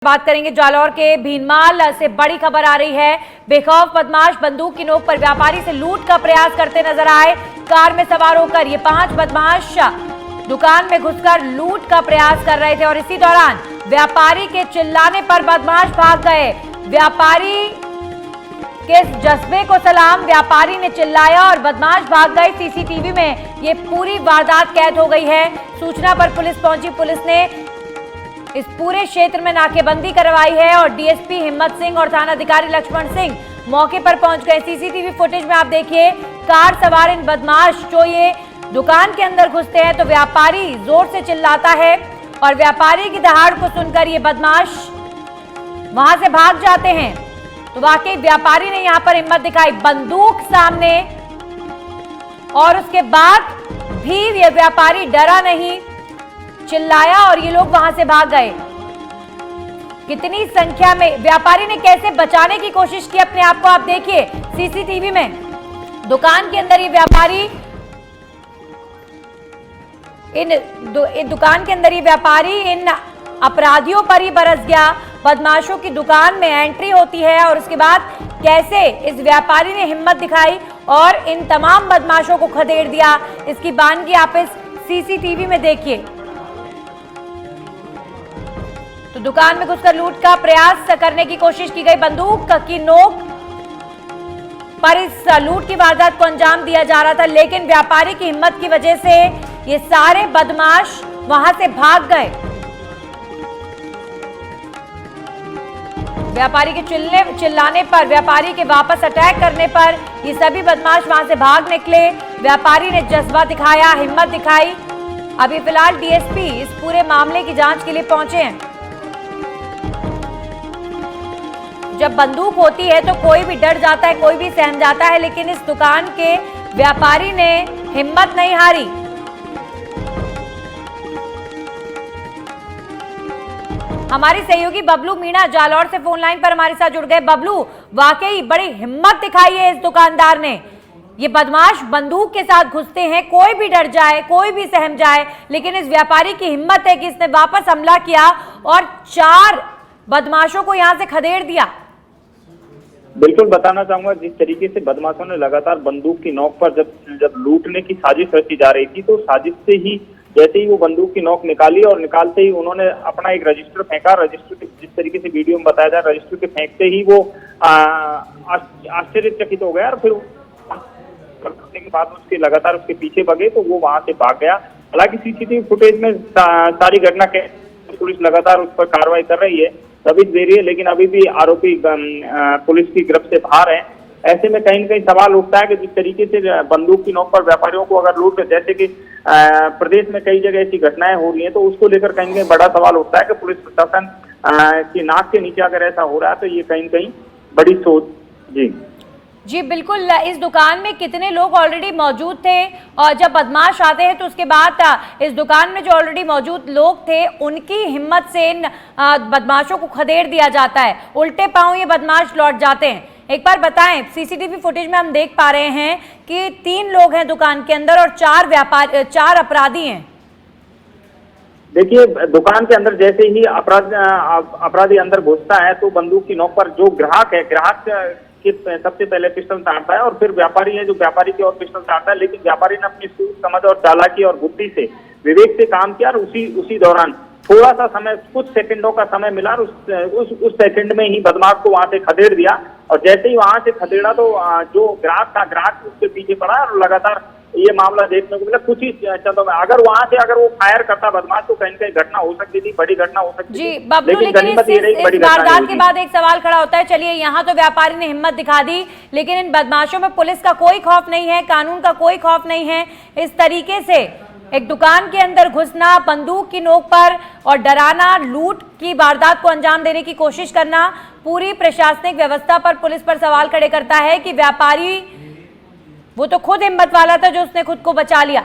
बात करेंगे जालौर के भीनमाल से बड़ी खबर आ रही है। बेखौफ बदमाश बंदूक की नोक पर व्यापारी से लूट का प्रयास करते नजर आए। कार में सवार होकर ये 5 बदमाश दुकान में घुसकर लूट का प्रयास कर रहे थे और इसी दौरान व्यापारी के चिल्लाने पर बदमाश भाग गए। व्यापारी के जज्बे को सलाम, व्यापारी ने चिल्लाया और बदमाश भाग गए। सीसीटीवी में ये पूरी वारदात कैद हो गई है। सूचना पर पुलिस पहुंची। पुलिस ने इस पूरे क्षेत्र में नाकेबंदी करवाई है और डीएसपी हिम्मत सिंह और थानाधिकारी लक्ष्मण सिंह मौके पर पहुंच गए। सीसीटीवी फुटेज में आप देखिए, कार सवार इन बदमाश जो ये दुकान के अंदर घुसते हैं तो व्यापारी जोर से चिल्लाता है और व्यापारी की दहाड़ को सुनकर ये बदमाश वहां से भाग जाते हैं। तो वाकई व्यापारी ने यहां पर हिम्मत दिखाई, बंदूक सामने, और उसके बाद भी ये व्यापारी डरा नहीं, चिल्लाया और ये लोग वहां से भाग गए। कितनी संख्या में व्यापारी ने कैसे बचाने की कोशिश की अपने आप को, आप देखिए सीसीटीवी में। दुकान के अंदर ये व्यापारी दुकान के अंदर ये व्यापारी इन अपराधियों पर ही बरस गया। बदमाशों की दुकान में एंट्री होती है और उसके बाद कैसे इस व्यापारी ने हिम्मत दिखाई और इन तमाम बदमाशों को खदेड़ दिया, इसकी बानगी आप इस सीसीटीवी में देखिए। तो दुकान में घुसकर लूट का प्रयास करने की कोशिश की गई। बंदूक की नोक पर इस लूट की वारदात को अंजाम दिया जा रहा था, लेकिन व्यापारी की हिम्मत की वजह से ये सारे बदमाश वहां से भाग गए। व्यापारी के चिल्लाने पर, व्यापारी के वापस अटैक करने पर ये सभी बदमाश वहां से भाग निकले। व्यापारी ने जज्बा दिखाया, हिम्मत दिखाई। अभी फिलहाल डीएसपी इस पूरे मामले की जांच के लिए पहुंचे हैं। जब बंदूक होती है तो कोई भी डर जाता है, कोई भी सहम जाता है, लेकिन इस दुकान के व्यापारी ने हिम्मत नहीं हारी। हमारी सहयोगी बबलू मीणा जालौर से फोन लाइन पर हमारे साथ जुड़ गए। बबलू, वाकई बड़ी हिम्मत दिखाई है इस दुकानदार ने। ये बदमाश बंदूक के साथ घुसते हैं, कोई भी डर जाए, कोई भी सहम जाए, लेकिन इस व्यापारी की हिम्मत है कि इसने वापस हमला किया और 4 बदमाशों को यहां से खदेड़ दिया। बिल्कुल बताना चाहूंगा, जिस तरीके से बदमाशों ने लगातार बंदूक की नोक पर जब लूटने की साजिश रची जा रही थी, तो साजिश से ही जैसे ही वो बंदूक की नोक निकाली और निकालते ही उन्होंने अपना एक रजिस्टर फेंका। रजिस्टर के जिस तरीके से वीडियो में बताया जाए, रजिस्टर के फेंकते ही वो आश्चर्यचकित हो गया और फिर करने के बाद उसके लगातार उसके पीछे भगे तो वो वहां से भाग गया। हालांकि सीसीटीवी फुटेज में सारी घटना के पुलिस लगातार उस पर कार्रवाई कर रही है, तभी देरी है, लेकिन अभी भी आरोपी पुलिस की गिरफ्त से बाहर है। ऐसे में कहीं न कहीं सवाल उठता है कि जिस तरीके से बंदूक की नोक पर व्यापारियों को अगर लूट, जैसे कि प्रदेश में कई जगह ऐसी घटनाएं हो रही हैं, तो उसको लेकर कहीं न कहीं बड़ा सवाल उठता है कि पुलिस प्रशासन की नाक के नीचे अगर ऐसा हो रहा है तो ये कहीं न कहीं बड़ी सोच। जी बिल्कुल। इस दुकान में कितने लोग ऑलरेडी मौजूद थे और जब बदमाश आते हैं तो उसके बाद इस दुकान में जो ऑलरेडी मौजूद लोग थे उनकी हिम्मत से इन बदमाशों को खदेड़ दिया जाता है, उल्टे पांव ये बदमाश लौट जाते हैं। एक बार बताएं, सीसीटीवी फुटेज में हम देख पा रहे हैं कि 3 लोग हैं दुकान के अंदर और 4 अपराधी हैं। देखिए, दुकान के अंदर जैसे ही अपराधी अंदर घुसता है तो बंदूक की नोक पर जो ग्राहक है, ग्राहक कि सबसे पहले पिस्टल ताड़ता है और फिर व्यापारी है जो व्यापारी की ओर पिस्टल ताड़ता है। लेकिन व्यापारी ने अपनी सूझ समझ और चालाकी और बुद्धि से, विवेक से काम किया और उसी दौरान थोड़ा सा समय, कुछ सेकंडों का समय मिला और उस सेकंड में ही बदमाश को वहां से खदेड़ दिया। और जैसे ही वहां से खदेड़ा तो जो ग्राहक था, ग्राहक उसके पीछे पड़ा और लगातार ये मामला देखने को मिला। कुछ ही चंदों में अगर वहां से वो फायर करता बदमाश तो कहीं कहीं घटना हो सकती थी, बड़ी घटना हो सकती थी। लेकिन इस वारदात के बाद एक सवाल खड़ा होता है, चलिए यहाँ तो व्यापारी ने हिम्मत दिखा दी, लेकिन इन बदमाशों में पुलिस का कोई खौफ नहीं है, कानून का कोई खौफ नहीं है। इस तरीके से एक दुकान के अंदर घुसना, बंदूक की नोक पर और डराना, लूट की वारदात को अंजाम देने की कोशिश करना, पूरी प्रशासनिक व्यवस्था पर, पुलिस पर सवाल खड़े करता है कि व्यापारी वो तो खुद हिम्मत वाला था जो उसने खुद को बचा लिया।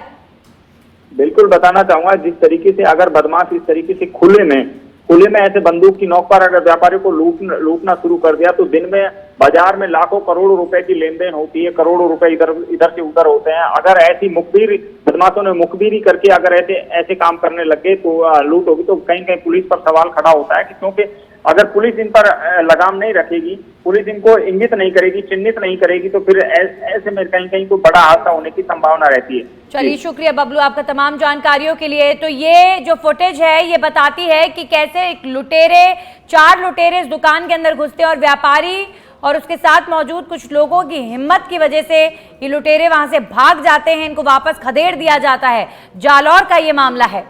बिल्कुल बताना चाहूंगा, जिस तरीके से अगर बदमाश इस तरीके से खुले में ऐसे बंदूक की नोक पर अगर व्यापारी को लूटना शुरू कर दिया तो दिन में बाजार में लाखों करोड़ों रुपए की लेन देन होती है, करोड़ों रुपए इधर से उधर होते हैं। अगर ऐसी मुखबिर बदमाशों ने मुखबिरी करके अगर ऐसे काम करने लग गए तो लूट होगी, तो कहीं कहीं पुलिस पर सवाल खड़ा होता है कि क्योंकि अगर पुलिस इन पर लगाम नहीं रखेगी, पुलिस इनको इंगित नहीं करेगी, चिन्हित नहीं करेगी, तो फिर ऐसे में कहीं कहीं कोई बड़ा हादसा होने की संभावना रहती है। चलिए, शुक्रिया बबलू आपका तमाम जानकारियों के लिए। तो ये जो फुटेज है ये बताती है कि कैसे एक चार लुटेरे इस दुकान के अंदर घुसते हैं और व्यापारी और उसके साथ मौजूद कुछ लोगों की हिम्मत की वजह से ये लुटेरे वहां से भाग जाते हैं, इनको वापस खदेड़ दिया जाता है। जालौर का ये मामला है।